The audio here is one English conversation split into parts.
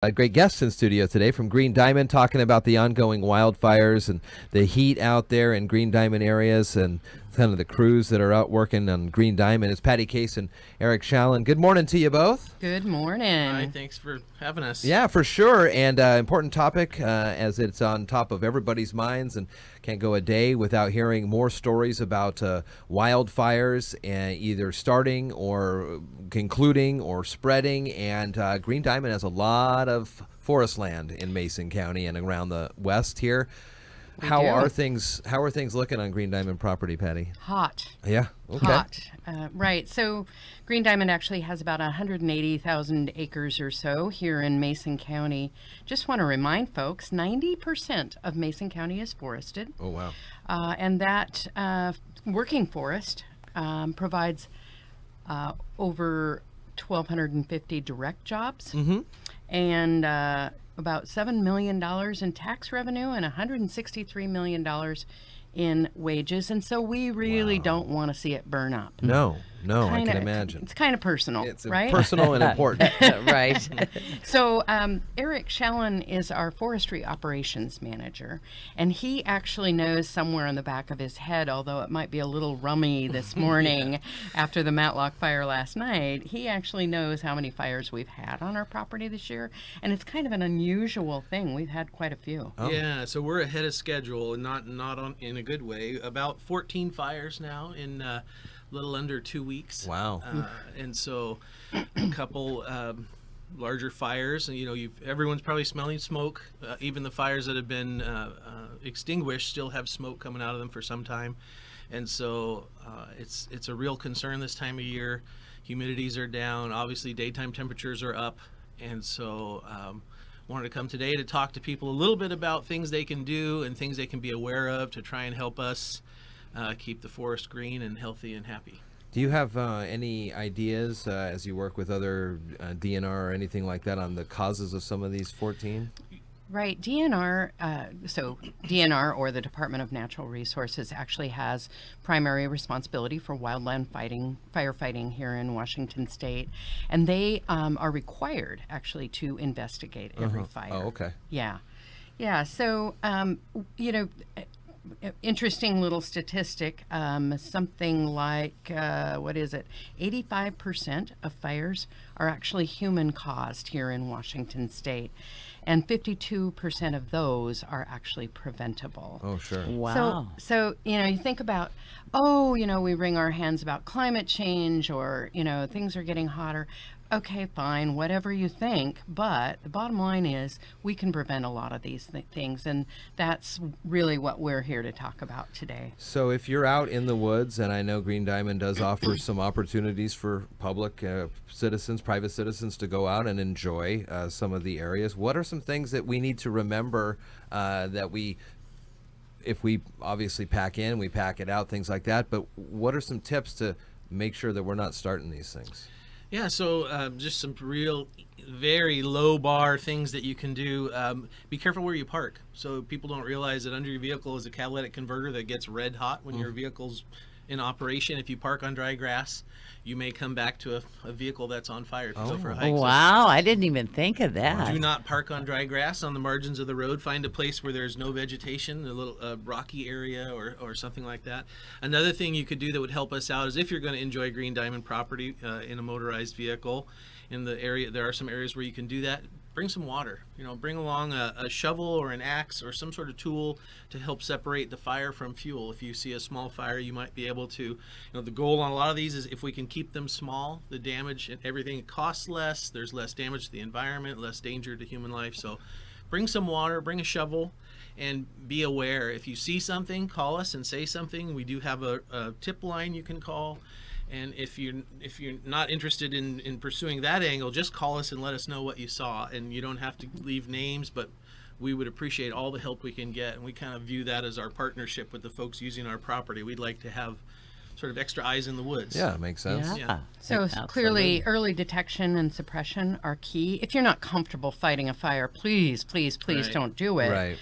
A great guest in studio today from Green Diamond, talking about the ongoing wildfires and the heat out there in Green Diamond areas and kind of the crews that are out working on Green Diamond. It's Patti Case and Eric Schallon. Good morning to you both. Good morning. Hi, thanks for having us. Yeah, for sure. And important topic as it's on top of everybody's minds, and can't go a day without hearing more stories about wildfires either starting or concluding or spreading. And Green Diamond has a lot of forest land in Mason County and around the west here. How are things looking on Green Diamond property, Patti? Hot. Yeah. Okay. Hot. Right. So Green Diamond actually has about 180,000 acres or so here in Mason County. Just want to remind folks, 90% of Mason County is forested. Oh, wow. And that working forest provides over 1,250 direct jobs. Mm-hmm. And about $7 million in tax revenue and $163 million in wages. And so we really don't want to see it burn up. No, I can imagine. It's kind of personal, It's right? personal and important. Right. So Eric Schallon is our forestry operations manager, and he actually knows somewhere in the back of his head, although it might be a little rummy this morning after the Matlock fire last night, he actually knows how many fires we've had on our property this year, and it's kind of an unusual thing. We've had quite a few. Oh. Yeah, so we're ahead of schedule, and not in a good way. About 14 fires now in little under 2 weeks. Wow. And so a couple larger fires, and everyone's probably smelling smoke. Even the fires that have been extinguished still have smoke coming out of them for some time. And so it's a real concern this time of year. Humidities are down, obviously daytime temperatures are up, and so wanted to come today to talk to people a little bit about things they can do and things they can be aware of to try and help us keep the forest green and healthy and happy. Do you have any ideas as you work with other DNR or anything like that on the causes of some of these 14? Right. DNR, so DNR, or the Department of Natural Resources, actually has primary responsibility for wildland firefighting here in Washington State. And they are required, actually, to investigate every fire. Oh, okay. Yeah. Yeah. So, interesting little statistic, something like, 85% of fires are actually human caused here in Washington State, and 52% of those are actually preventable. Oh, sure. Wow. So you think about, we wring our hands about climate change, or, things are getting hotter. Okay, fine, whatever you think, but the bottom line is we can prevent a lot of these things, and that's really what we're here to talk about today. So if you're out in the woods, and I know Green Diamond does offer some opportunities for public citizens, private citizens to go out and enjoy some of the areas, what are some things that we need to remember that if we obviously pack in, we pack it out, things like that, but what are some tips to make sure that we're not starting these things? Yeah, so just some real, very low bar things that you can do. Be careful where you park. So people don't realize that under your vehicle is a catalytic converter that gets red hot when your vehicle's in operation. If you park on dry grass, you may come back to a vehicle that's on fire to go for a hike. Wow, I didn't even think of that. Do not park on dry grass on the margins of the road. Find a place where there's no vegetation, a little rocky area or something like that. Another thing you could do that would help us out is if you're going to enjoy Green Diamond property in a motorized vehicle in the area, there are some areas where you can do that. Bring some water. Bring along a shovel or an axe or some sort of tool to help separate the fire from fuel. If you see a small fire, you might be able to, the goal on a lot of these is if we can keep them small, the damage and everything costs less, there's less damage to the environment, less danger to human life. So bring some water, bring a shovel, and be aware. If you see something, call us and say something. We do have a tip line you can call. And if you're not interested in pursuing that angle, just call us and let us know what you saw. And you don't have to leave names, but we would appreciate all the help we can get. And we kind of view that as our partnership with the folks using our property. We'd like to have sort of extra eyes in the woods. Yeah, makes sense. Yeah. So Absolutely. clearly, early detection and suppression are key. If you're not comfortable fighting a fire, please Right. don't do it. Right.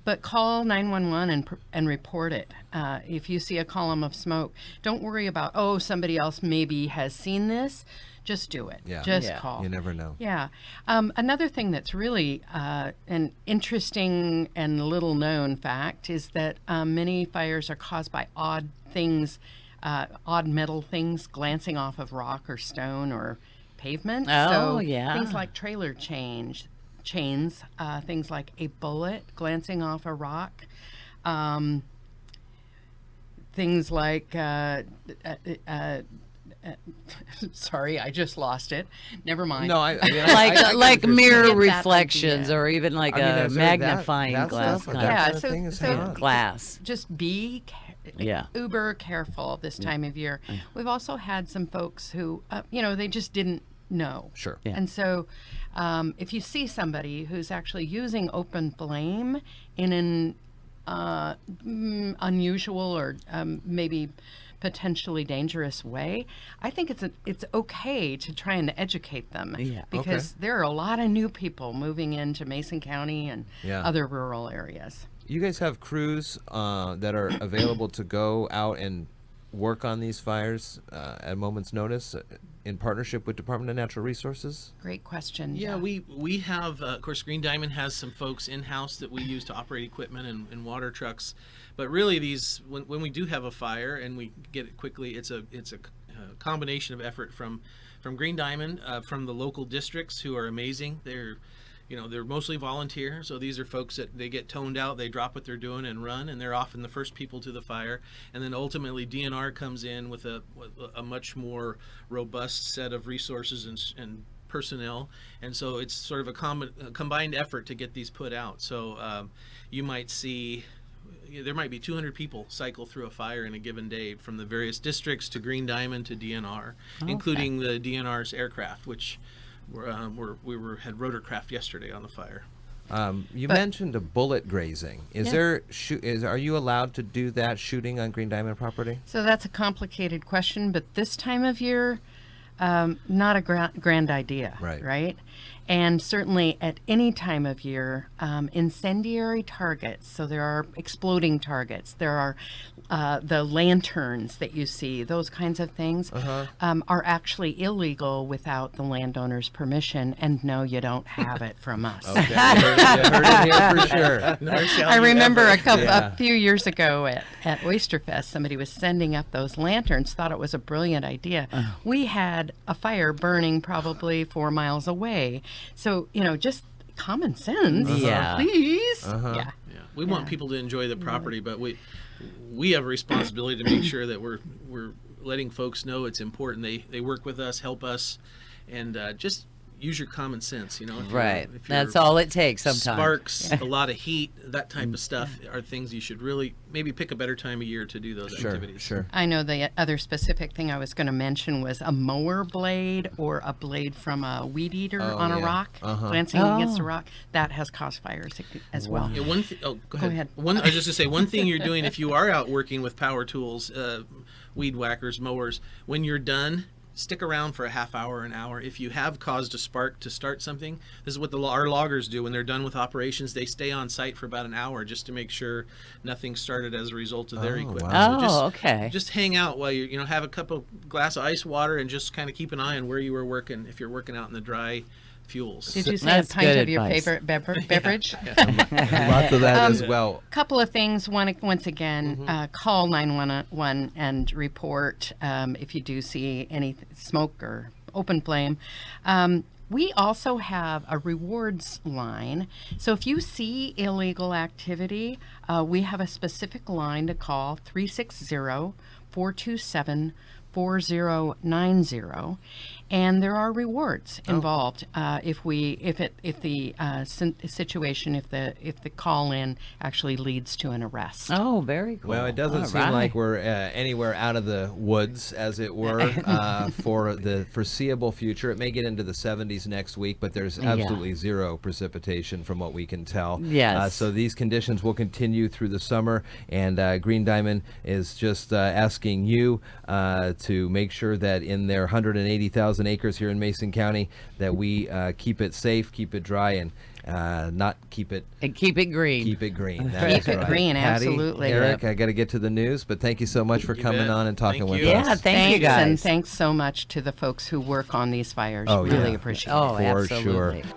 But call 911 and report it. If you see a column of smoke, don't worry about, oh, somebody else maybe has seen this. Just do it. Yeah. Just Yeah. call. You never know. Yeah. Another thing that's really an interesting and little known fact is that many fires are caused by odd things, odd metal things glancing off of rock or stone or pavement. Oh, so yeah. Things like trailer chains, things like a bullet glancing off a rock. Things like sorry, I just lost it. Never mind. No, I mean, Like mirror Get that reflections, idea. or even like I mean, a is there magnifying that glass. stuff? kind That Yeah, kind of so- thing is so- hang on. glass. Just be Yeah. uber careful this time of year. We've also had some folks who, they just didn't know. Sure. Yeah. And so if you see somebody who's actually using open flame in an unusual or maybe potentially dangerous way, I think it's okay to try and educate them. Yeah. Because there are a lot of new people moving into Mason County and Yeah. other rural areas. You guys have crews that are available to go out and work on these fires at a moment's notice in partnership with Department of Natural Resources? Great question. Yeah, Jeff. we have, of course, Green Diamond has some folks in-house that we use to operate equipment and water trucks. But really, when we do have a fire and we get it quickly, it's a combination of effort from Green Diamond, from the local districts who are amazing. They're mostly volunteer, so these are folks that they get toned out, they drop what they're doing and run, and they're often the first people to the fire. And then ultimately DNR comes in with a much more robust set of resources and personnel, and so it's sort of a combined effort to get these put out. So you might see there might be 200 people cycle through a fire in a given day, from the various districts to Green Diamond to DNR, including the DNR's aircraft, which we had rotorcraft yesterday on the fire. You mentioned a bullet grazing. Are you allowed to do that shooting on Green Diamond property? So that's a complicated question, but this time of year, not a grand idea, Right. And certainly at any time of year, incendiary targets, so there are exploding targets, there are the lanterns that you see, those kinds of things are actually illegal without the landowner's permission, and no, you don't have it from us. Okay, you heard it here for sure. I remember a few years ago at Oysterfest, somebody was sending up those lanterns, thought it was a brilliant idea. We had a fire burning probably 4 miles away. So, just common sense, Yeah. please. Yeah. Yeah, we want people to enjoy the property, but we have a responsibility to make sure that we're letting folks know it's important. They work with us, help us, and just use your common sense. Right. If That's you're all it takes sometimes. Sparks, a lot of heat, that type of stuff are things you should really maybe pick a better time of year to do those activities. Sure. I know the other specific thing I was going to mention was a mower blade or a blade from a weed eater on a yeah. rock, glancing against a rock. That has caused fires as well. Yeah, go ahead. ahead. I was just going to say, one thing you're doing if you are out working with power tools, weed whackers, mowers, when you're done, stick around for a half hour, an hour. If you have caused a spark to start something, this is what our loggers do when they're done with operations. They stay on site for about an hour just to make sure nothing started as a result of their equipment. wow. So Okay. Just hang out while you have a glass of ice water and just kind of keep an eye on where you were working if you're working out in the dry fuels. Did you say That's a pint good of your advice. favorite beverage? Lots of that as well. Couple of things. Once again, call 911 and report if you do see any smoke or open flame. We also have a rewards line. So if you see illegal activity, we have a specific line to call, 360-427-4090. and there are rewards involved if the call in actually leads to an arrest. Oh, very cool. Well, it doesn't All seem right. like we're anywhere out of the woods, as it were, for the foreseeable future. It may get into the 70s next week, but there's absolutely zero precipitation from what we can tell. Yes. So these conditions will continue through the summer, and Green Diamond is just asking you to make sure that in their 180,000 acres here in Mason County, that we keep it safe, keep it dry, and not keep it And keep it green. Keep it green. Keep That's it right. green, Patty, absolutely. Eric, I got to get to the news, but thank you so much for You coming bet. on and talking Thank with you. us. Yeah, thank you Thanks, and guys. thanks so much to the folks who work on these fires. Oh, Really yeah. appreciate it. Oh, For absolutely. sure.